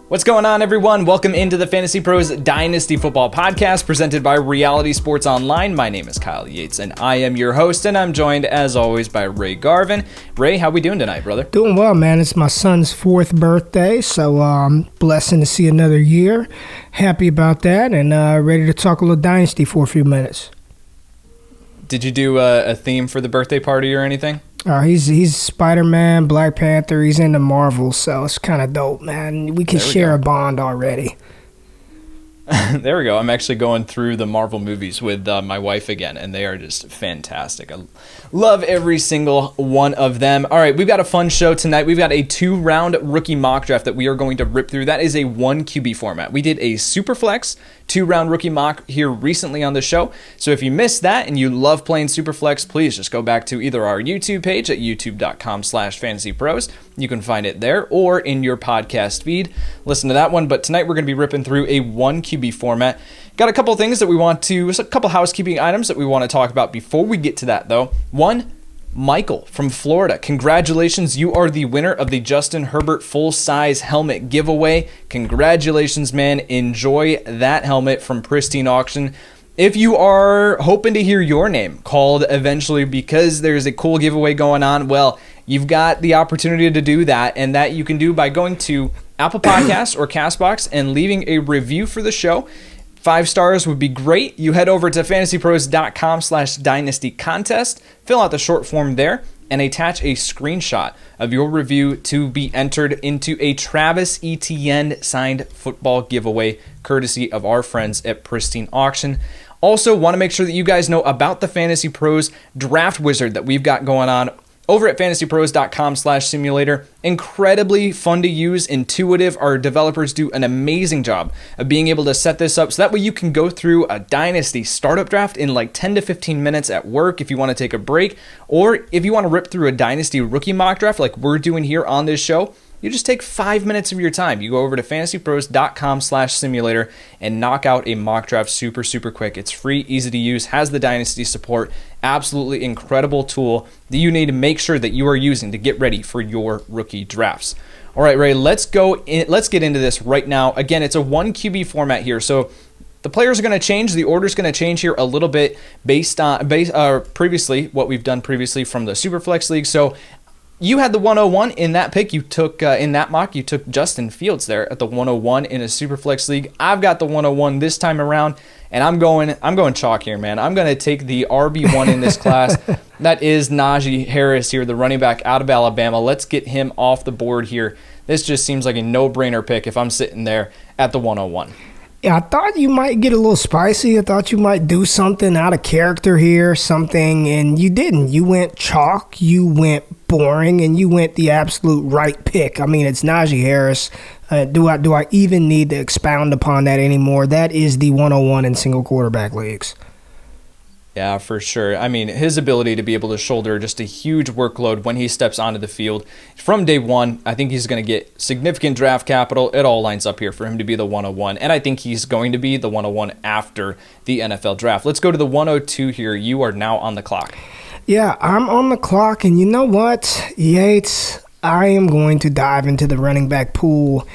What's going on, everyone? Welcome into the Fantasy Pros Dynasty Football Podcast presented by Reality Sports Online. My name is Kyle Yates, and I am your host, and I'm joined, as always, by Ray Garvin. Ray, how we doing tonight, brother? Doing well, man. It's my son's 4th birthday, so blessing to see another year. Happy about that, and ready to talk a little Dynasty for a few minutes. Did you do a theme for the birthday party or anything? He's Spider-Man, Black Panther. He's into Marvel, so it's kind of dope, man. We can share a bond already. There we go. I'm actually going through the Marvel movies with my wife again, and they are just fantastic. I love every single one of them. All right, we've got a fun show tonight. We've got a 2-round rookie mock draft that we are going to rip through. That is a 1 QB format. We did a Superflex 2-round rookie mock here recently on the show. So if you missed that and you love playing Superflex, please just go back to either our YouTube page at youtube.com/fantasypros. You can find it there or in your podcast feed. Listen to that one. But tonight we're going to be ripping through a 1 QB format. Got a couple things that we want to, a couple housekeeping items that we want to talk about before we get to that, though. One, Michael from Florida. Congratulations, you are the winner of the Justin Herbert full-size helmet giveaway. Congratulations, man. Enjoy that helmet from Pristine Auction. If you are hoping to hear your name called eventually because there's a cool giveaway going on, well, you've got the opportunity to do that, and that you can do by going to Apple Podcasts or CastBox and leaving a review for the show. 5 stars would be great. You head over to fantasypros.com/dynasty contest, fill out the short form there, and attach a screenshot of your review to be entered into a Travis Etienne signed football giveaway, courtesy of our friends at Pristine Auction. Also, want to make sure that you guys know about the Fantasy Pros Draft Wizard that we've got going on over at fantasypros.com/simulator. Incredibly fun to use, intuitive. Our developers do an amazing job of being able to set this up so that way you can go through a Dynasty startup draft in like 10 to 15 minutes at work if you want to take a break, or if you want to rip through a Dynasty rookie mock draft like we're doing here on this show. You just take 5 minutes of your time. You go over to fantasypros.com/simulator and knock out a mock draft super quick. It's free, easy to use, has the Dynasty support. Absolutely incredible tool that you need to make sure that you are using to get ready for your rookie drafts. All right, Ray, let's get into this right now. Again, it's a 1 QB format here. So the players are going to change. The order is going to change here a little bit based on previously what we've done previously from the Superflex League. So you had the 101 in that pick. You took in that mock. You took Justin Fields there at the 101 in a Superflex League. I've got the 101 this time around, and I'm going chalk here, man. I'm going to take the RB1 in this class. That is Najee Harris here, the running back out of Alabama. Let's get him off the board here. This just seems like a no-brainer pick if I'm sitting there at the 101. Yeah, I thought you might get a little spicy. I thought you might do something out of character here, and you didn't. You went chalk, you went boring, and you went the absolute right pick. I mean, it's Najee Harris. Do I even need to expound upon that anymore? That is the 101 in single quarterback leagues. Yeah, for sure. I mean, his ability to be able to shoulder just a huge workload when he steps onto the field from day one, I think he's going to get significant draft capital. It all lines up here for him to be the 101, and I think he's going to be the 101 after the NFL draft. Let's go to the 102 here. You are now on the clock. Yeah, I'm on the clock, and you know what, Yates? I am going to dive into the running back pool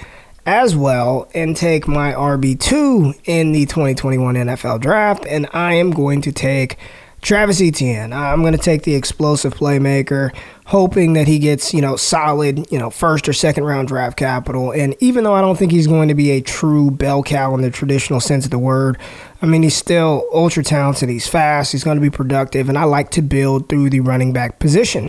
as well and take my RB2 in the 2021 NFL Draft, and I am going to take Travis Etienne. I'm going to take the explosive playmaker, hoping that he gets, solid, first or second round draft capital. And even though I don't think he's going to be a true bell cow in the traditional sense of the word, I mean, he's still ultra talented, he's fast, he's going to be productive, and I like to build through the running back position.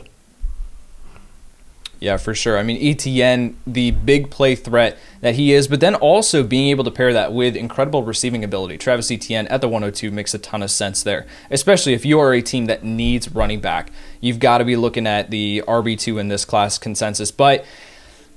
Yeah, for sure. I mean, Etienne, the big play threat that he is, but then also being able to pair that with incredible receiving ability. Travis Etienne at the 102 makes a ton of sense there, especially if you are a team that needs running back. You've got to be looking at the RB2 in this class consensus. But,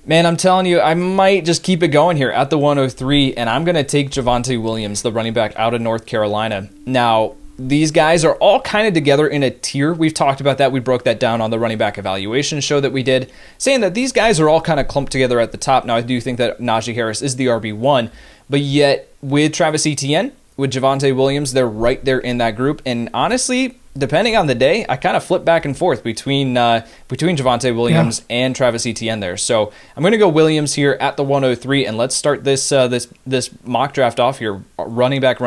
man, I'm telling you, I might just keep it going here at the 103, and I'm going to take Javonte Williams, the running back out of North Carolina. Now, these guys are all kind of together in a tier. We've talked about that. We broke that down on the running back evaluation show that we did, saying that these guys are all kind of clumped together at the top. Now, I do think that Najee Harris is the RB1, but yet with Travis Etienne, with Javonte Williams, they're right there in that group. And honestly, depending on the day, I kind of flip back and forth between Javonte Williams and Travis Etienne there. So I'm going to go Williams here at the 103, and let's start this mock draft off here. Running back.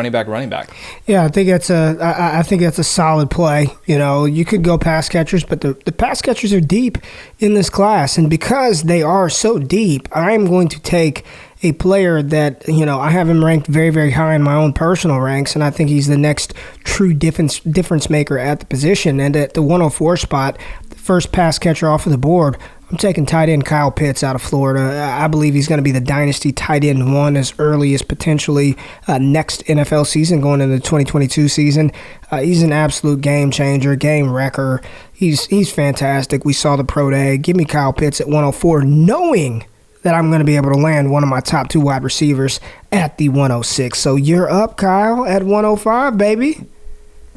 Yeah, I think that's a solid play. You know, you could go pass catchers, but the pass catchers are deep in this class, and because they are so deep, I am going to take a player that, you know, I have him ranked very, very high in my own personal ranks, and I think he's the next true difference maker at the position. And at the 104 spot, the first pass catcher off of the board, I'm taking tight end Kyle Pitts out of Florida. I believe he's going to be the Dynasty tight end one as early as potentially next NFL season, going into the 2022 season. He's an absolute game changer, game wrecker. He's fantastic. We saw the pro day. Give me Kyle Pitts at 104, knowing that I'm going to be able to land one of my top 2 wide receivers at the 106. So you're up, Kyle, at 105, baby.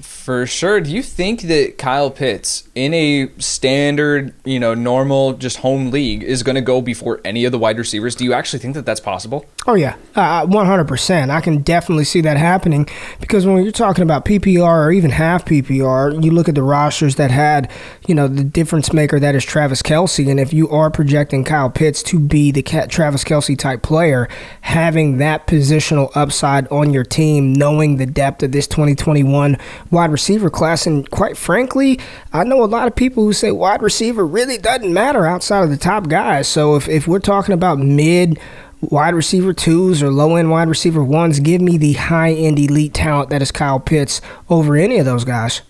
For sure. Do you think that Kyle Pitts in a standard, normal, just home league is going to go before any of the wide receivers? Do you actually think that that's possible? Oh, yeah, 100%. I can definitely see that happening because when you're talking about PPR or even half PPR, you look at the rosters that had, the difference maker that is Travis Kelce, and if you are projecting Kyle Pitts to be the Travis Kelce type player, having that positional upside on your team, knowing the depth of this 2021 wide receiver class, and quite frankly, I know a lot of people who say wide receiver really doesn't matter outside of the top guys. So if we're talking about mid wide receiver 2s or low-end wide receiver 1s, give me the high-end elite talent that is Kyle Pitts over any of those guys.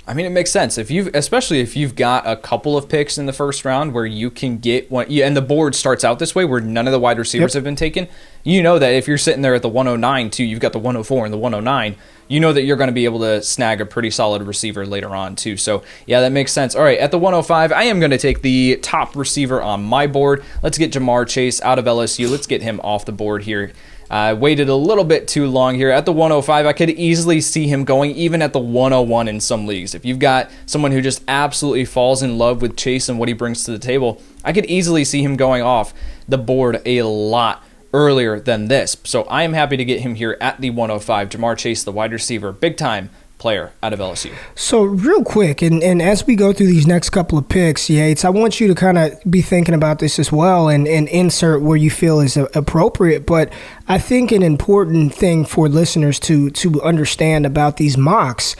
I mean, it makes sense especially if you've got a couple of picks in the first round where you can get one, and the board starts out this way where none of the wide receivers have been taken. You know that if you're sitting there at the 109 too, you've got the 104 and the 109. You know that you're going to be able to snag a pretty solid receiver later on too. So yeah, that makes sense. All right, at the 105, I am going to take the top receiver on my board. Let's get Jamar Chase out of LSU. Let's get him off the board here. I waited a little bit too long here. At the 105, I could easily see him going even at the 101 in some leagues. If you've got someone who just absolutely falls in love with Chase and what he brings to the table, I could easily see him going off the board a lot earlier than this. So I am happy to get him here at the 105. Jamar Chase, the wide receiver, big time player out of LSU. So real quick, and as we go through these next couple of picks, Yates, I want you to kind of be thinking about this as well and insert where you feel is appropriate. But I think an important thing for listeners to understand about these mocks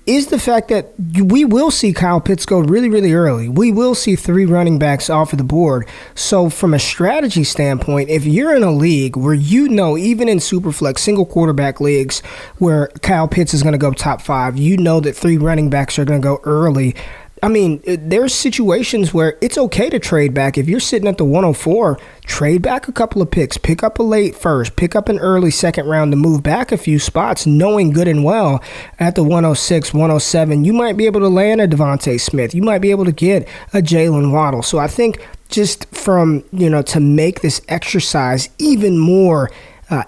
is the fact that we will see Kyle Pitts go really, really early. We will see 3 running backs off of the board. So from a strategy standpoint, if you're in a league where even in Superflex, single quarterback leagues, where Kyle Pitts is going to go top 5, that 3 running backs are going to go early. I mean, there's situations where it's okay to trade back. If you're sitting at the 104, trade back a couple of picks. Pick up a late first. Pick up an early second round to move back a few spots, knowing good and well at the 106, 107, you might be able to land a Devontae Smith. You might be able to get a Jalen Waddle. So I think just from, to make this exercise even more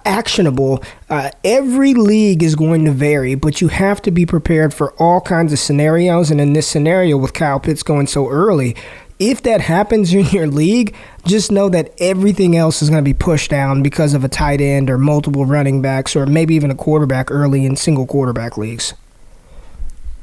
actionable, every league is going to vary, but you have to be prepared for all kinds of scenarios. And in this scenario with Kyle Pitts going so early, if that happens in your league, just know that everything else is going to be pushed down because of a tight end or multiple running backs or maybe even a quarterback early in single quarterback leagues.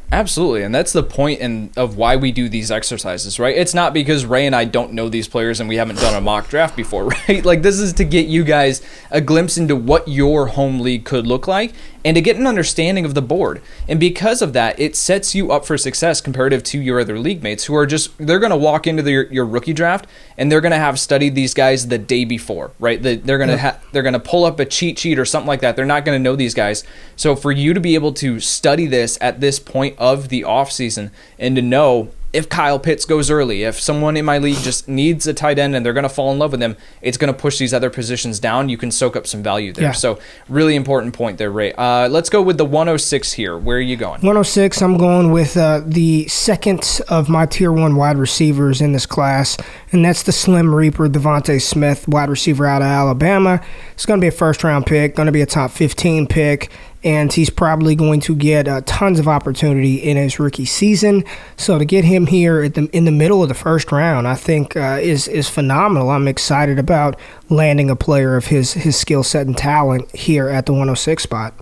Absolutely, and that's the point of why we do these exercises, right? It's not because Ray and I don't know these players and we haven't done a mock draft before, right? Like, this is to get you guys a glimpse into what your home league could look like and to get an understanding of the board. And because of that, it sets you up for success comparative to your other league mates who are they're going to walk into your rookie draft and they're going to have studied these guys the day before, right? They're going to pull up a cheat sheet or something like that. They're not going to know these guys. So for you to be able to study this at this point of the offseason and to know if Kyle Pitts goes early, if someone in my league just needs a tight end and they're going to fall in love with him, it's going to push these other positions down. You can soak up some value there. Yeah. So really important point there, Ray. Let's go with the 106 here. Where are you going? 106, I'm going with the second of my tier 1 wide receivers in this class, and that's the Slim Reaper, Devontae Smith, wide receiver out of Alabama. It's going to be a first-round pick, going to be a top 15 pick. And he's probably going to get tons of opportunity in his rookie season. So to get him here in the middle of the first round, I think is phenomenal. I'm excited about landing a player of his skill set and talent here at the 106 spot.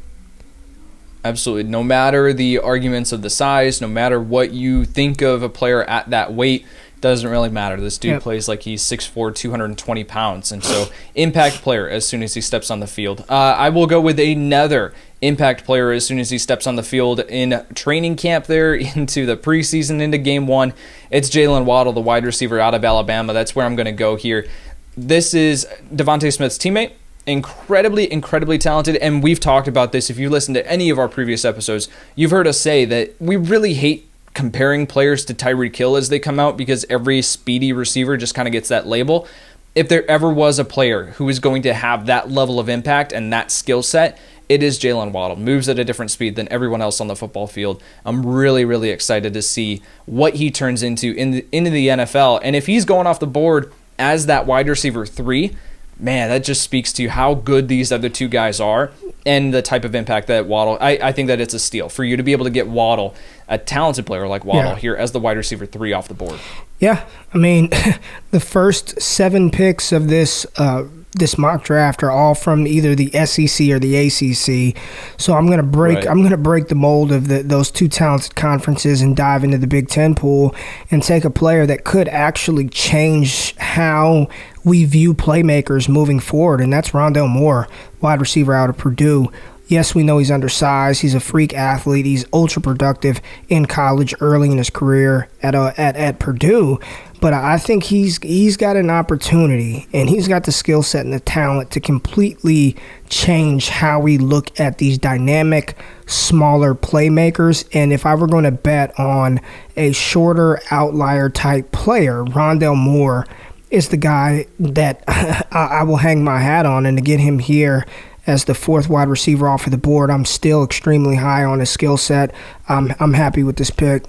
Absolutely. No matter the arguments of the size, no matter what you think of a player at that weight, doesn't really matter. This dude plays like he's 6'4", 220 pounds. And so impact player as soon as he steps on the field. I will go with another impact player as soon as he steps on the field in training camp there, into the preseason, into game one. It's Jalen Waddle, the wide receiver out of Alabama. That's where I'm going to go here. This is Devontae Smith's teammate. Incredibly talented, and we've talked about this. If you listen to any of our previous episodes, you've heard us say that we really hate comparing players to Tyreek Hill as they come out, because every speedy receiver just kind of gets that label. If there ever was a player who is going to have that level of impact and that skill set, it is Jalen Waddle. Moves at a different speed than everyone else on the football field. I'm really excited to see what he turns into into the NFL, and if he's going off the board as that wide receiver 3, man, that just speaks to how good these other two guys are and the type of impact that Waddle. I think that it's a steal for you to be able to get Waddle, a talented player like Waddle, here as the wide receiver 3 off the board. Yeah, I mean, the first 7 picks of this mock draft are all from either the SEC or the ACC. So I'm gonna break the mold of those two talented conferences and dive into the Big Ten pool and take a player that could actually change how we view playmakers moving forward, and that's Rondale Moore, wide receiver out of Purdue. Yes, we know he's undersized. He's a freak athlete. He's ultra productive in college early in his career at Purdue. But I think he's got an opportunity, and he's got the skill set and the talent to completely change how we look at these dynamic, smaller playmakers. And if I were going to bet on a shorter outlier type player, Rondale Moore is the guy that I will hang my hat on. And to get him here as the 4th wide receiver off of the board, I'm still extremely high on his skill set. I'm happy with this pick.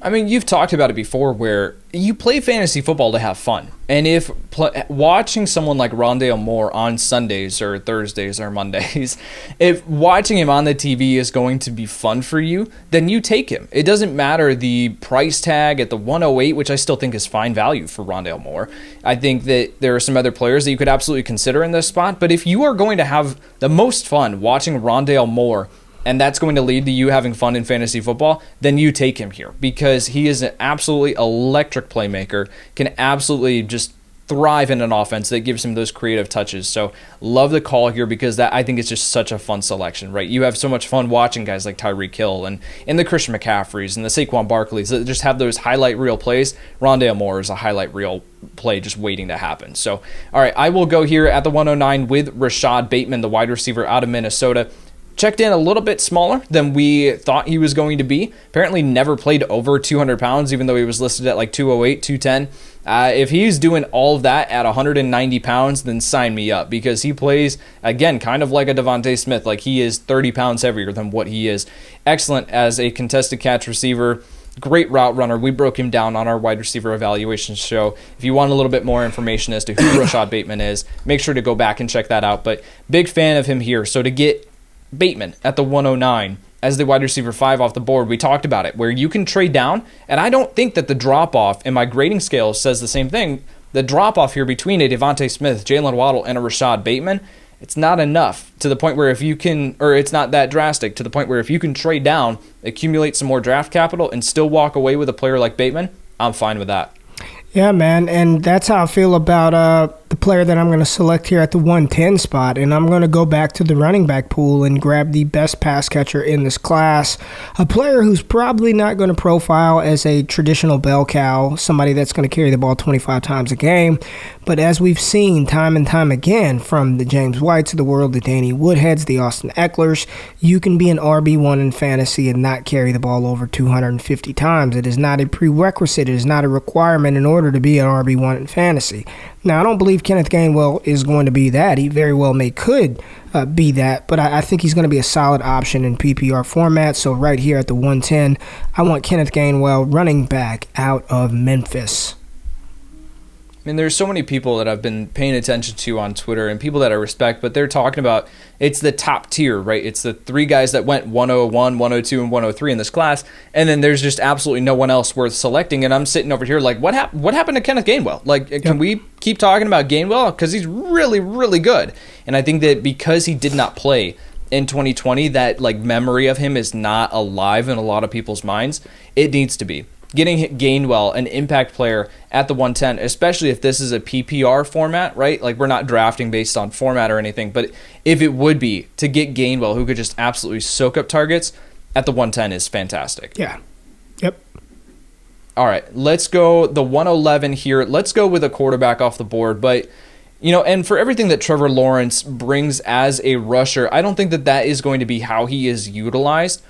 I mean, you've talked about it before where you play fantasy football to have fun. And if watching someone like Rondale Moore on Sundays or Thursdays or Mondays, if watching him on the TV is going to be fun for you, then you take him. It doesn't matter the price tag at the 108, which I still think is fine value for Rondale Moore. I think that there are some other players that you could absolutely consider in this spot. But if you are going to have the most fun watching Rondale Moore, and that's going to lead to you having fun in fantasy football, then you take him here, because he is an absolutely electric playmaker, can absolutely just thrive in an offense that gives him those creative touches. So love the call here, because that, I think, it's just such a fun selection, right? You have so much fun watching guys like Tyreek Hill and the Christian McCaffreys and the Saquon Barkleys that just have those highlight reel plays. Rondale Moore is a highlight reel play just waiting to happen. So, all right, I will go here at the 109 with Rashad Bateman, the wide receiver out of Minnesota. Checked in a little bit smaller than we thought he was going to be. Apparently never played over 200 pounds, even though he was listed at like 208, 210. If he's doing all of that at 190 pounds, then sign me up, because he plays, again, kind of like a Devontae Smith. Like, he is 30 pounds heavier than what he is. Excellent as a contested catch receiver. Great route runner. We broke him down on our wide receiver evaluation show. If you want a little bit more information as to who Rashad Bateman is, make sure to go back and check that out. But big fan of him here. So to get Bateman at the 109 as the wide receiver 5 off the board, we talked about it, where you can trade down, and I don't think that the drop-off in my grading scale says the same thing. The drop-off here between a Devontae Smith, Jalen Waddle, and a Rashad Bateman, it's not enough to the point where if you can, or it's not that drastic, to the point where if you can trade down, accumulate some more draft capital, and still walk away with a player like Bateman, I'm fine with that. Yeah, man, and that's how I feel about the player that I'm going to select here at the 110 spot, and I'm going to go back to the running back pool and grab the best pass catcher in this class, a player who's probably not going to profile as a traditional bell cow, somebody that's going to carry the ball 25 times a game, but as we've seen time and time again, from the James Whites of the world, the Danny Woodheads, the Austin Ecklers, you can be an RB1 in fantasy and not carry the ball over 250 times. It is not a prerequisite. It is not a requirement in order to be an RB1 in fantasy. Now, I don't believe Kenneth Gainwell is going to be that. He very well could be that, but I think he's going to be a solid option in PPR format. So right here at the 110, I want Kenneth Gainwell, running back out of Memphis. I mean, there's so many people that I've been paying attention to on Twitter and people that I respect, but they're talking about it's the top tier, right? It's the 3 guys that went 101, 102, and 103 in this class, and then there's just absolutely no one else worth selecting, and I'm sitting over here like, what happened to Kenneth Gainwell? Like, can we keep talking about Gainwell? Because he's really, really good. And I think that because he did not play in 2020, that like memory of him is not alive in a lot of people's minds. It needs to be. Getting Gainwell, an impact player at the 110, especially if this is a PPR format, right? Like, we're not drafting based on format or anything, but if it would be to get Gainwell, who could just absolutely soak up targets at the 110, is fantastic. Yeah. Yep. All right, let's go the 111 here. Let's go with a quarterback off the board, but and for everything that Trevor Lawrence brings as a rusher, I don't think that is going to be how he is utilized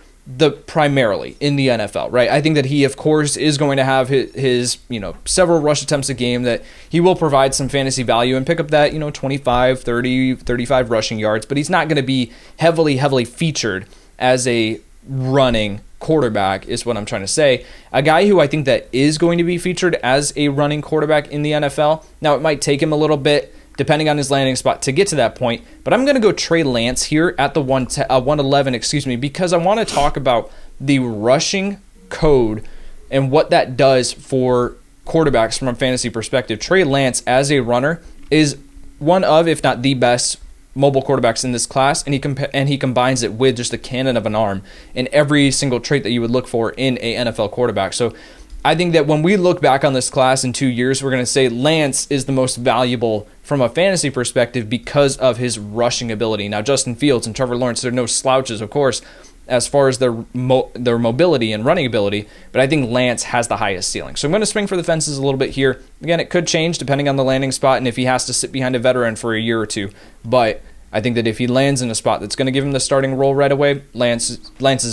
primarily in the NFL, right? I think that he, of course, is going to have his several rush attempts a game, that he will provide some fantasy value and pick up that 25, 30, 35 rushing yards, but he's not going to be heavily featured as a running quarterback, is what I'm trying to say. A guy who I think that is going to be featured as a running quarterback in the NFL. Now, it might take him a little bit, depending on his landing spot, to get to that point. But I'm going to go Trey Lance here at the 111, because I want to talk about the rushing code and what that does for quarterbacks from a fantasy perspective. Trey Lance, as a runner, is one of, if not the best, mobile quarterbacks in this class, and he combines it with just a cannon of an arm in every single trait that you would look for in a NFL quarterback. So I think that when we look back on this class in 2 years, we're going to say Lance is the most valuable from a fantasy perspective because of his rushing ability. Now, Justin Fields and Trevor Lawrence, they're no slouches, of course, as far as their mobility and running ability, but I think Lance has the highest ceiling. So I'm going to swing for the fences a little bit here. Again, it could change depending on the landing spot and if he has to sit behind a veteran for a year or two, but I think that if he lands in a spot that's going to give him the starting role right away, Lance's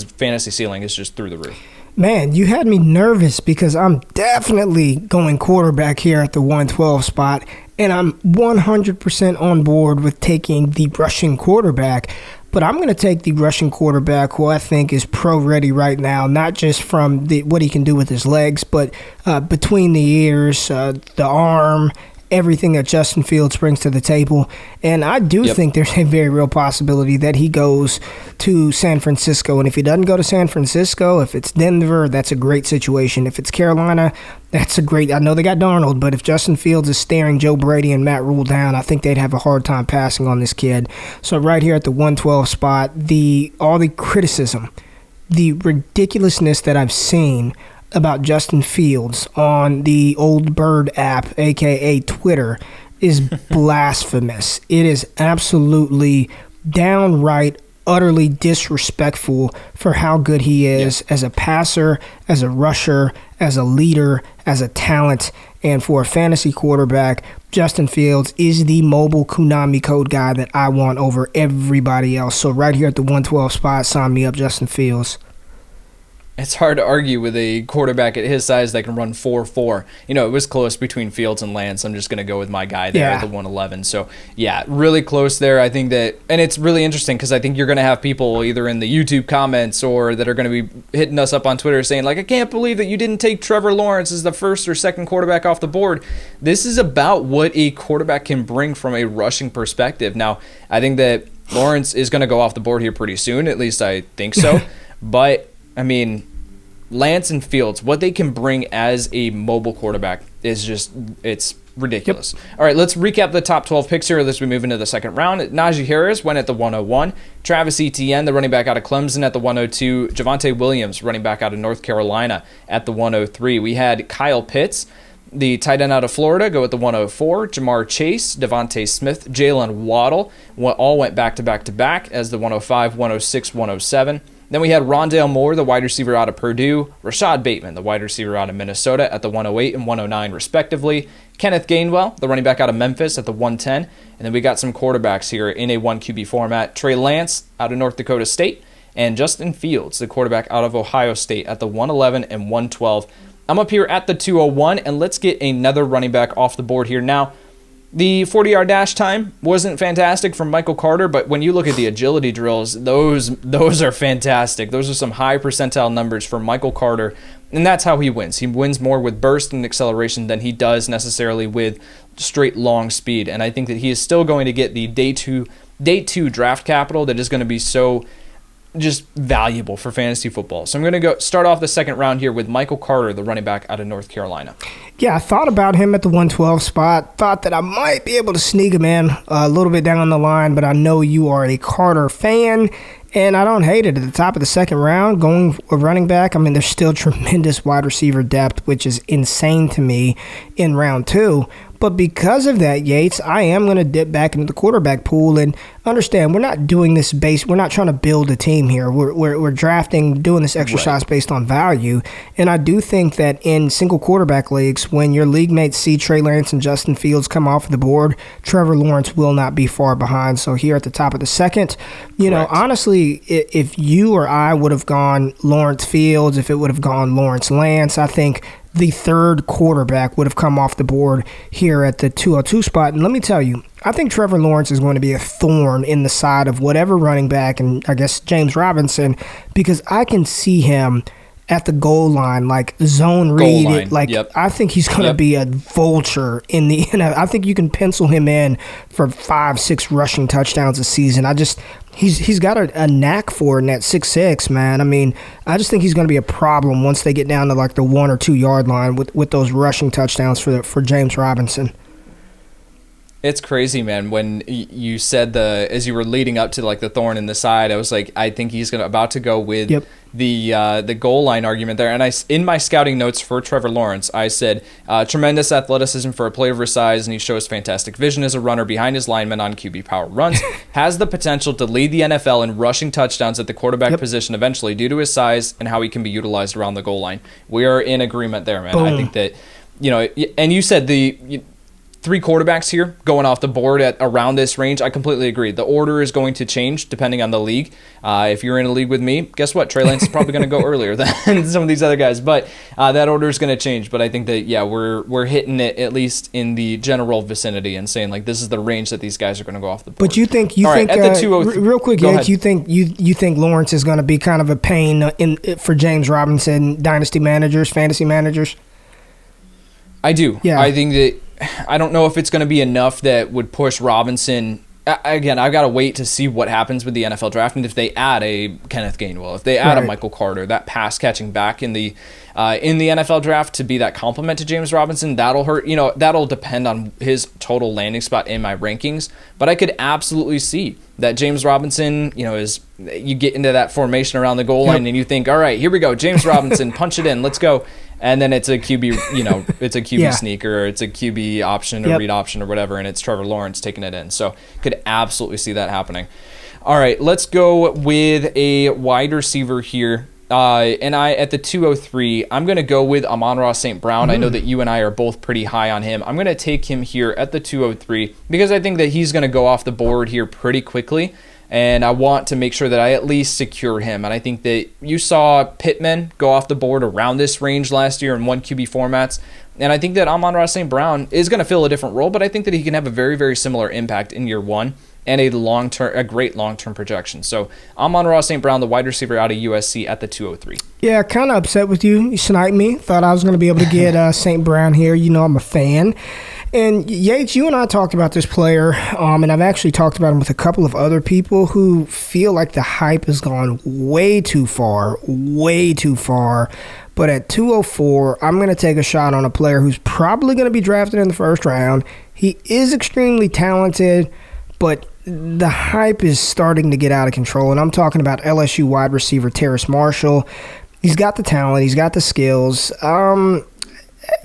fantasy ceiling is just through the roof. Man, you had me nervous because I'm definitely going quarterback here at the 112 spot, and I'm 100% on board with taking the rushing quarterback. But I'm going to take the rushing quarterback who I think is pro-ready right now, not just from what he can do with his legs, but between the ears, the arm, everything that Justin Fields brings to the table. And I do think there's a very real possibility that he goes to San Francisco. And if he doesn't go to San Francisco, if it's Denver, that's a great situation. If it's Carolina, that's a great... I know they got Darnold, but if Justin Fields is staring Joe Brady and Matt Rule down, I think they'd have a hard time passing on this kid. So right here at the 112 spot, all the criticism, the ridiculousness that I've seen about Justin Fields on the Old Bird app, aka Twitter, is blasphemous. It is absolutely downright, utterly disrespectful for how good he is as a passer, as a rusher, as a leader, as a talent. And for a fantasy quarterback, Justin Fields is the mobile Konami code guy that I want over everybody else. So right here at the 112 spot, sign me up, Justin Fields. It's hard to argue with a quarterback at his size that can run 4.4. It was close between Fields and Lance. I'm just going to go with my guy there at the 111. So, yeah, really close there. I think that, and it's really interesting because I think you're going to have people either in the YouTube comments or that are going to be hitting us up on Twitter saying, like, I can't believe that you didn't take Trevor Lawrence as the first or second quarterback off the board. This is about what a quarterback can bring from a rushing perspective. Now, I think that Lawrence is going to go off the board here pretty soon. At least I think so. But, I mean, Lance and Fields, what they can bring as a mobile quarterback is just, it's ridiculous. All right, let's recap the top 12 picks here as we move into the second round. Najee Harris went at the 101. Travis Etienne, the running back out of Clemson, at the 102. Javonte Williams, running back out of North Carolina, at the 103. We had Kyle Pitts, the tight end out of Florida, go at the 104. Jamar Chase, Devontae Smith, Jalen Waddle, all went back-to-back as the 105, 106, 107. Then we had Rondale Moore, the wide receiver out of Purdue, Rashad Bateman, the wide receiver out of Minnesota, at the 108 and 109 respectively, Kenneth Gainwell, the running back out of Memphis, at the 110, and then we got some quarterbacks here in a 1QB format, Trey Lance out of North Dakota State, and Justin Fields, the quarterback out of Ohio State, at the 111 and 112. I'm up here at the 201, and let's get another running back off the board here. Now, the 40-yard dash time wasn't fantastic from Michael Carter, but when you look at the agility drills, those are fantastic. Those are some high percentile numbers for Michael Carter, and that's how he wins. He wins more with burst and acceleration than he does necessarily with straight long speed, and I think that he is still going to get the day two draft capital that is going to be so just valuable for fantasy football. So I'm going to go start off the second round here with Michael Carter, the running back out of North Carolina. Yeah, I thought about him at the 112 spot. Thought that I might be able to sneak him in a little bit down the line, but I know you are a Carter fan, and I don't hate it. At the top of the second round, going a running back, I mean, there's still tremendous wide receiver depth, which is insane to me in round 2. But because of that, Yates, I am going to dip back into the quarterback pool and understand we're not doing this we're not trying to build a team here. We're drafting, doing this exercise based on value. And I do think that in single quarterback leagues, when your league mates see Trey Lance and Justin Fields come off the board, Trevor Lawrence will not be far behind. So here at the top of the second, you know, honestly, if you or I would have gone Lawrence Fields, if it would have gone Lawrence Lance, I think the third quarterback would have come off the board here at the 202 spot. And let me tell you, I think Trevor Lawrence is going to be a thorn in the side of whatever running back, and I guess James Robinson, because I can see him at the goal line, like zone read it. Like, I think he's going to be a vulture in the NFL. I think you can pencil him in for 5-6 rushing touchdowns a season. He's got a knack for it in that 6'6", man. I mean, I just think he's going to be a problem once they get down to like the 1 or 2 yard line with those rushing touchdowns for James Robinson. It's crazy, man. When you said as you were leading up to like the thorn in the side, I was like, I think he's about to go with the goal line argument there. And in my scouting notes for Trevor Lawrence, I said tremendous athleticism for a player of his size, and he shows fantastic vision as a runner behind his linemen on QB power runs. Has the potential to lead the NFL in rushing touchdowns at the quarterback position eventually due to his size and how he can be utilized around the goal line. We are in agreement there, man. Boom. I think that, you know, and you said three quarterbacks here going off the board at around this range. I completely agree. The order is going to change depending on the league. If you're in a league with me, guess what? Trey Lance is probably going to go earlier than some of these other guys, but that order is going to change. But I think that, we're hitting it at least in the general vicinity and saying like this is the range that these guys are going to go off the board. But you think at the 203, real quick, Yates, you think Lawrence is going to be kind of a pain for James Robinson dynasty managers, fantasy managers? I do. Yeah. I think that I don't know if it's going to be enough that would push Robinson. Again, I've got to wait to see what happens with the NFL draft, and if they add a Kenneth Gainwell, if they add a Michael Carter, that pass catching back in the NFL draft to be that complement to James Robinson, that'll hurt. You know, that'll depend on his total landing spot in my rankings. But I could absolutely see that James Robinson, you know, you get into that formation around the goal line and you think, all right, here we go, James Robinson, punch it in, let's go. And then it's a QB, you know, it's a QB sneaker, or it's a QB option or read option or whatever, and it's Trevor Lawrence taking it in. So could absolutely see that happening. All right, let's go with a wide receiver here. And at the 203, I'm going to go with Amon-Ra St. Brown. I know that you and I are both pretty high on him. I'm going to take him here at the 203 because I think that he's going to go off the board here pretty quickly. And I want to make sure that I at least secure him. And I think that you saw Pittman go off the board around this range last year in 1 QB formats. And I think that Amon-Ra St. Brown is going to fill a different role, but I think that he can have a very, very similar impact in year one and a great long-term projection. So Amon-Ra St. Brown, the wide receiver out of USC at the 203. Yeah, kind of upset with you. You sniped me. Thought I was going to be able to get St. Brown here. You know I'm a fan. And Yates, you and I talked about this player, and I've actually talked about him with a couple of other people who feel like the hype has gone way too far. But at 204, I'm going to take a shot on a player who's probably going to be drafted in the first round. He is extremely talented, but the hype is starting to get out of control, and I'm talking about LSU wide receiver Terrace Marshall. He's got the talent. He's got the skills.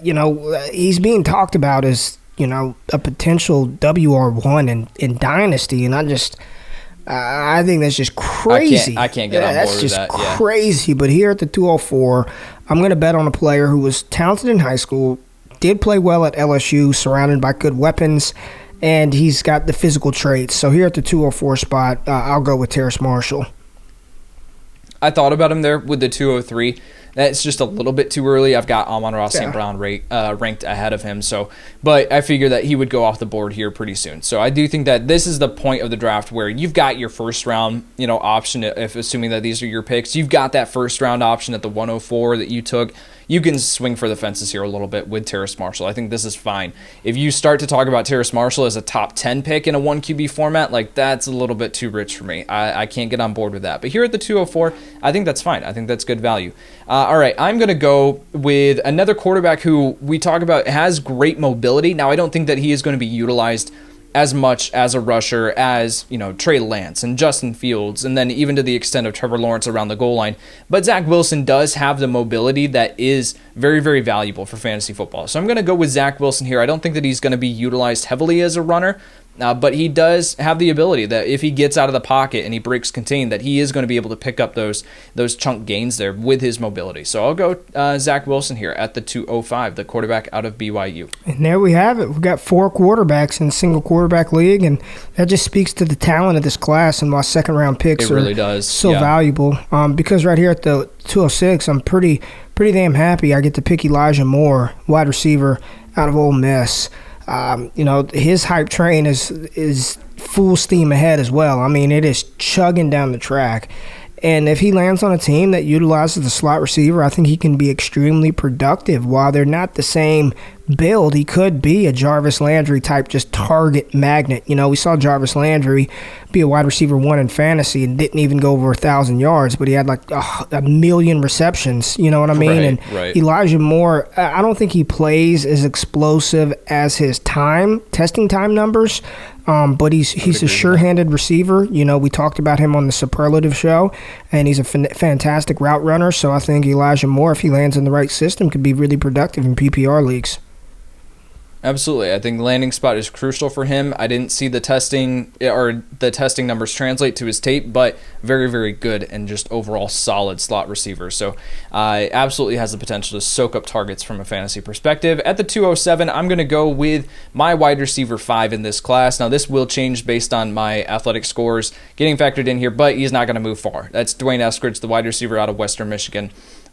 You know, he's being talked about as, you know, a potential WR1 in Dynasty, and I think that's just crazy. I can't get on board with that. That's just crazy. But here at the 204, I'm going to bet on a player who was talented in high school, did play well at LSU, surrounded by good weapons, and he's got the physical traits. So here at the 204 spot, I'll go with Terrace Marshall. I thought about him there with the 203. That's just a little bit too early. I've got Amon-Ra St. Brown ranked ahead of him. So, but I figure that he would go off the board here pretty soon. So I do think that this is the point of the draft where you've got your first round, option. If assuming that these are your picks, you've got that first round option at the 104 that you took. You can swing for the fences here a little bit with Terrace Marshall. I think this is fine. If you start to talk about Terrace Marshall as a top 10 pick in a 1 QB format, that's a little bit too rich for me. I can't get on board with that. But here at the 204, I think that's fine. I think that's good value. All right, I'm going to go with another quarterback who we talk about has great mobility. Now, I don't think that he is going to be utilized as much as a rusher as, Trey Lance and Justin Fields, and then even to the extent of Trevor Lawrence around the goal line. But Zach Wilson does have the mobility that is very, very valuable for fantasy football. So I'm going to go with Zach Wilson here. I don't think that he's going to be utilized heavily as a runner, but he does have the ability that if he gets out of the pocket and he breaks contain, that he is going to be able to pick up those chunk gains there with his mobility. So I'll go Zach Wilson here at the 205, the quarterback out of BYU. And there we have it. We've got 4 quarterbacks in a single quarterback league, and that just speaks to the talent of this class and why second-round picks are so valuable. Because right here at the 206, I'm pretty damn happy I get to pick Elijah Moore, wide receiver out of Ole Miss. His hype train is full steam ahead as well. I mean, it is chugging down the track. And if he lands on a team that utilizes the slot receiver, I think he can be extremely productive. While they're not the same build, he could be a Jarvis Landry type, just target magnet. We saw Jarvis Landry be a wide receiver 1 in fantasy and didn't even go over 1,000 yards, but he had a million receptions. You know what I mean? Right. Elijah Moore, I don't think he plays as explosive as his testing time numbers. But he's a sure-handed receiver. We talked about him on the Superlative show, and he's a fantastic route runner. So I think Elijah Moore, if he lands in the right system, could be really productive in PPR leagues. Absolutely. I think landing spot is crucial for him. I didn't see the testing numbers translate to his tape, but very, very good and just overall solid slot receiver. So absolutely has the potential to soak up targets from a fantasy perspective. At the 207, I'm going to go with my wide receiver 5 in this class. Now, this will change based on my athletic scores getting factored in here, but he's not going to move far. That's Dwayne Eskridge, the wide receiver out of Western Michigan.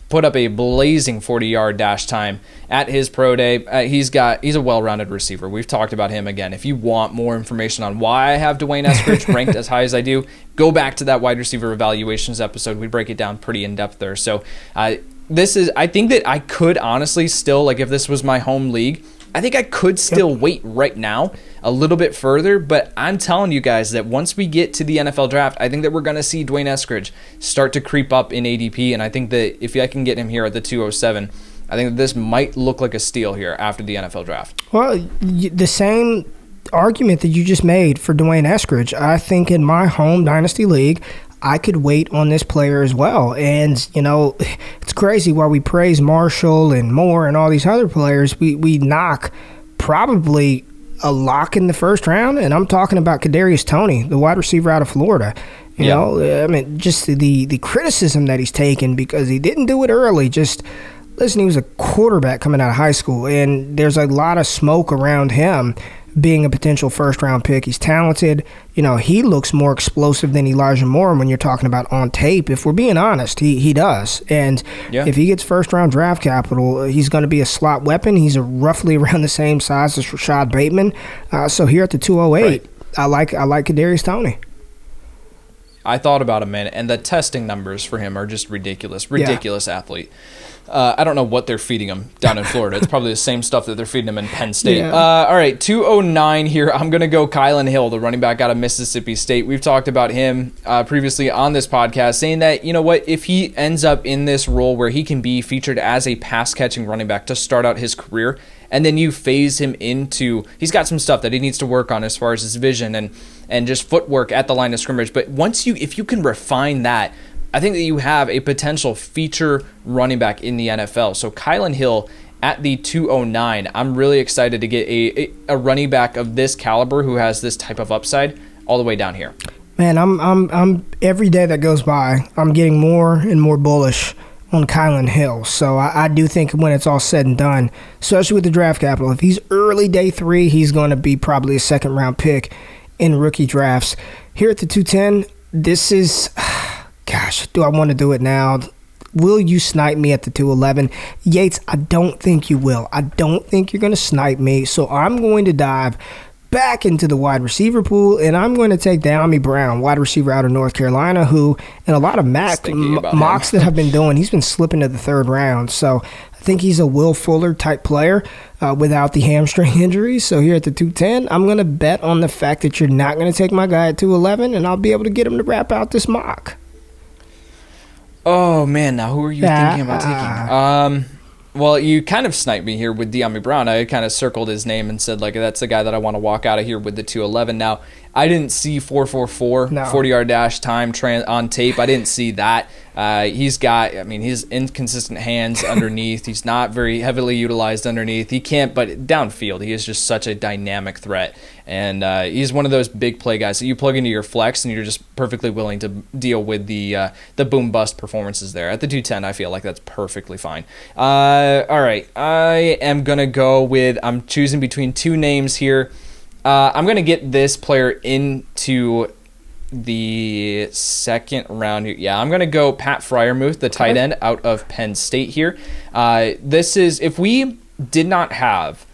Put up a blazing 40-yard dash time at his pro day. He's a well-rounded receiver. We've talked about him again. If you want more information on why I have Dwayne Eskridge ranked as high as I do, go back to that wide receiver evaluations episode. We break it down pretty in-depth there. So I think that I could honestly still, if this was my home league, I think I could still wait right now a little bit further, but I'm telling you guys that once we get to the NFL draft, I think that we're going to see Dwayne Eskridge start to creep up in ADP, and I think that if I can get him here at the 207, I think that this might look like a steal here after the NFL draft. Well, the same argument that you just made for Dwayne Eskridge, I think in my home Dynasty league, I could wait on this player as well. And, it's crazy while we praise Marshall and Moore and all these other players, we knock probably a lock in the first round. And I'm talking about Kadarius Toney, the wide receiver out of Florida. You know, I mean, just the criticism that he's taken because he didn't do it early. Just listen, he was a quarterback coming out of high school, and there's a lot of smoke around him being a potential first-round pick. He's talented. He looks more explosive than Elijah Moore when you're talking about on tape. If we're being honest, he does. And if he gets first-round draft capital, he's going to be a slot weapon. He's roughly around the same size as Rashad Bateman. So here at the 208, I like Kadarius Toney. I thought about him, man, and the testing numbers for him are just ridiculous. Ridiculous athlete. I don't know what they're feeding him down in Florida. It's probably the same stuff that they're feeding him in Penn State. All right, 209 here. I'm going to go Kylan Hill, the running back out of Mississippi State. We've talked about him previously on this podcast, saying that, you know what, if he ends up in this role where he can be featured as a pass-catching running back to start out his career, and then you phase him into, he's got some stuff that he needs to work on as far as his vision and just footwork at the line of scrimmage. But if you can refine that, I think that you have a potential feature running back in the NFL. So Kylan Hill at the 209, I'm really excited to get a running back of this caliber who has this type of upside all the way down here. Man, I'm every day that goes by, I'm getting more and more bullish on Kylan Hill. So I do think when it's all said and done, especially with the draft capital, if he's early day 3, he's going to be probably a second-round pick in rookie drafts. Here at the 210, this is, gosh, do I want to do it now? Will you snipe me at the 211? Yates, I don't think you will. I don't think you're going to snipe me. So I'm going to dive back into the wide receiver pool, and I'm going to take Dyami Brown, wide receiver out of North Carolina, who in a lot of mocks that I've been doing, he's been slipping to the third round. So I think he's a Will Fuller type player without the hamstring injuries. So here at the 210, I'm going to bet on the fact that you're not going to take my guy at 211, and I'll be able to get him to wrap out this mock. Oh, man. Now, who are you thinking about taking? Well, you kind of sniped me here with Dyami Brown. I kind of circled his name and said, like, that's the guy that I want to walk out of here with the 211. Now, I didn't see 4.44 40-yard dash time on tape. I didn't see that. He's inconsistent hands underneath. He's not very heavily utilized underneath. He can't, but downfield, he is just such a dynamic threat. And he's one of those big play guys that you plug into your flex and you're just perfectly willing to deal with the boom-bust performances there. At the 210, I feel like that's perfectly fine. All right, I am going to go with, I'm choosing between two names here. I'm going to get this player into the second round here. Yeah, I'm going to go Pat Freiermuth, the tight end out of Penn State here. This is, if we did not have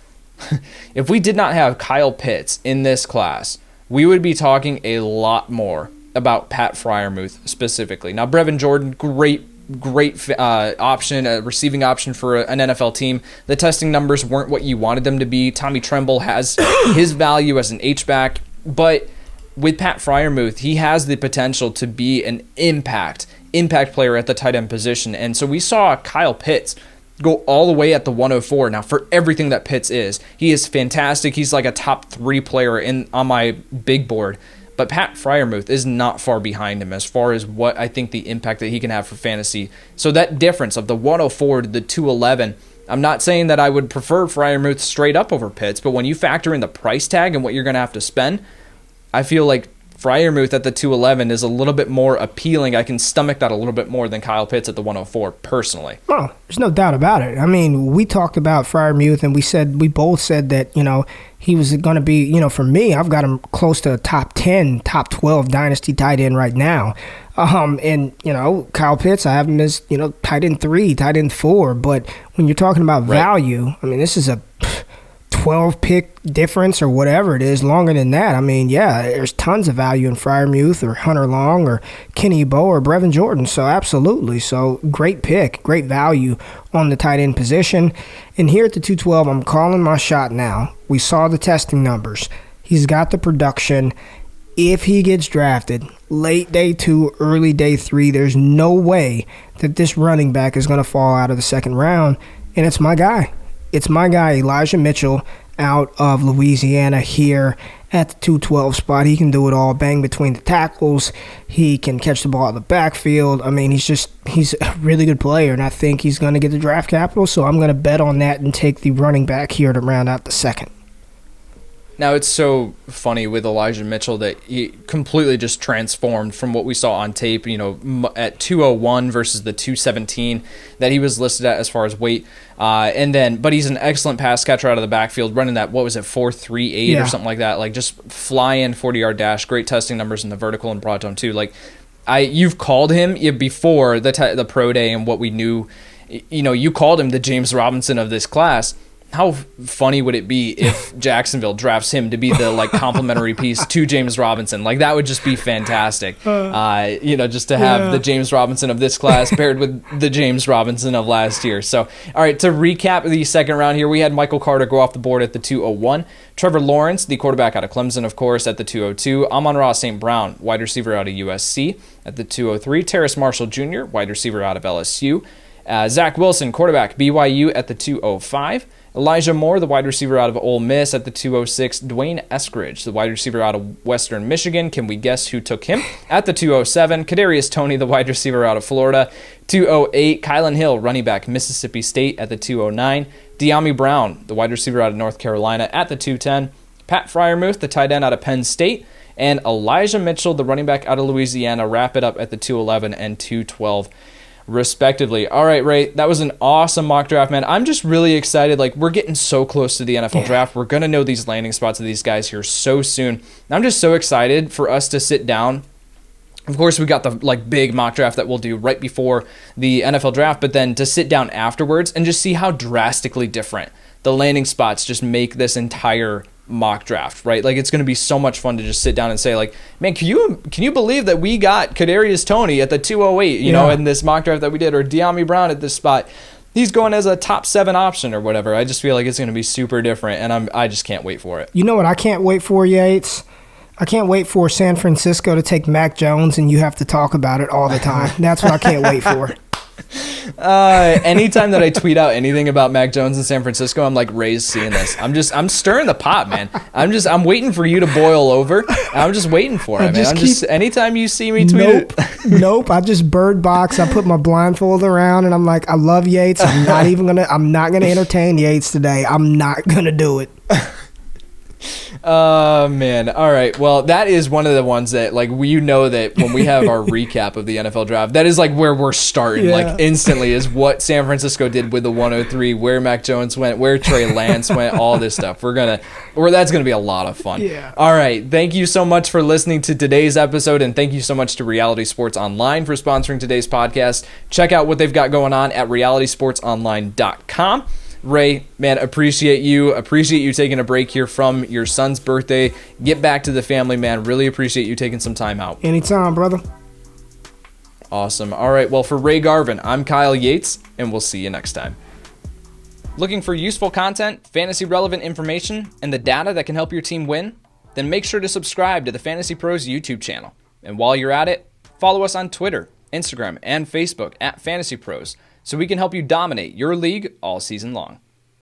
Kyle Pitts in this class, we would be talking a lot more about Pat Freiermuth specifically. Now, Brevin Jordan, great option, a receiving option for an NFL team. The testing numbers weren't what you wanted them to be. Tommy Tremble has his value as an H-back, but with Pat Freiermuth, he has the potential to be an impact player at the tight end position. And so we saw Kyle Pitts go all the way at the 104. Now, for everything that Pitts is, he is fantastic. He's like a top 3 player on my big board. But Pat Freiermuth is not far behind him as far as what I think the impact that he can have for fantasy. So that difference of the 104 to the 211, I'm not saying that I would prefer Freiermuth straight up over Pitts, but when you factor in the price tag and what you're going to have to spend, I feel like Freiermuth at the 211 is a little bit more appealing. I can stomach that a little bit more than Kyle Pitts at the 104, personally. Oh, there's no doubt about it. I mean, we talked about Freiermuth, and we both said that, he was going to be, for me, I've got him close to a top 10, top 12 Dynasty tight end right now. Kyle Pitts, I have him as, tight end 3, tight end 4. But when you're talking about value, I mean, this is a 12-pick difference or whatever it is, longer than that. I mean, yeah, there's tons of value in Freiermuth or Hunter Long or Kenny Bowe or Brevin Jordan. So absolutely. So great pick, great value on the tight end position. And here at the 212, I'm calling my shot now. We saw the testing numbers. He's got the production. If he gets drafted late day 2, early day 3, there's no way that this running back is going to fall out of the second round. And it's my guy. It's my guy, Elijah Mitchell, out of Louisiana here at the 212 spot. He can do it all, bang between the tackles. He can catch the ball out of the backfield. I mean, he's a really good player, and I think he's going to get the draft capital, so I'm going to bet on that and take the running back here to round out the second. Now, it's so funny with Elijah Mitchell that he completely just transformed from what we saw on tape, at 201 versus the 217 that he was listed at as far as weight. But he's an excellent pass catcher out of the backfield, running that, 4.38 or something like that. Like, just fly-in 40-yard dash, great testing numbers in the vertical and broad zone, too. Like, you've called him before the pro day and what we knew. You called him the James Robinson of this class. How funny would it be if Jacksonville drafts him to be the complimentary piece to James Robinson? Like, that would just be fantastic. Just to have the James Robinson of this class paired with the James Robinson of last year. So, all right, to recap the second round here, we had Michael Carter go off the board at the 201. Trevor Lawrence, the quarterback out of Clemson, of course, at the 202. Amon-Ra St. Brown, wide receiver out of USC, at the 203. Terrace Marshall Jr., wide receiver out of LSU. Zach Wilson, quarterback, BYU, at the 205. Elijah Moore, the wide receiver out of Ole Miss, at the 206. Dwayne Eskridge, the wide receiver out of Western Michigan. Can we guess who took him? At the 207. Kadarius Toney, the wide receiver out of Florida. 208. Kylan Hill, running back, Mississippi State, at the 209. Dyami Brown, the wide receiver out of North Carolina, at the 210. Pat Freiermuth, the tight end out of Penn State. And Elijah Mitchell, the running back out of Louisiana, wrap it up at the 211 and 212. Respectively. All right, Ray, that was an awesome mock draft, man. I'm just really excited. Like, we're getting so close to the NFL draft. We're going to know these landing spots of these guys here so soon. And I'm just so excited for us to sit down Of course, we got the big mock draft that we'll do right before the NFL draft, but then to sit down afterwards and just see how drastically different the landing spots just make this entire mock draft, right? Like, it's going to be so much fun to just sit down and say, like, man, can you believe that we got Kadarius Toney at the 208, you know, in this mock draft that we did, or De'Ami Brown at this spot? He's going as a top 7 option or whatever. I just feel like it's going to be super different, and I just can't wait for it. You know what I can't wait for, Yates? I can't wait for San Francisco to take Mac Jones and you have to talk about it all the time. That's what I can't wait for. Anytime that I tweet out anything about Mac Jones in San Francisco, I'm like, Ray's seeing this. I'm stirring the pot, man. I'm waiting for you to boil over. I'm just waiting for it, man. Anytime you see me tweet Nope. I just bird box. I put my blindfold around and I'm like, I love Yates. I'm not gonna entertain Yates today. I'm not gonna do it. Oh, man. All right. Well, that is one of the ones that, like, that when we have our recap of the NFL draft, that is, like, where we're starting, like, instantly, is what San Francisco did with the 103, where Mac Jones went, where Trey Lance went, all this stuff. That's going to be a lot of fun. Yeah. All right. Thank you so much for listening to today's episode, and thank you so much to Reality Sports Online for sponsoring today's podcast. Check out what they've got going on at realitysportsonline.com. Ray, man, appreciate you taking a break here from your son's birthday. Get back to the family, man. Really appreciate you taking some time out. Anytime, brother. Awesome. All right, well, for Ray Garvin, I'm Kyle Yates, and we'll see you next time. Looking for useful content, fantasy-relevant information, and the data that can help your team win? Then make sure to subscribe to the FantasyPros YouTube channel. And while you're at it, follow us on Twitter, Instagram, and Facebook at FantasyPros, so we can help you dominate your league all season long.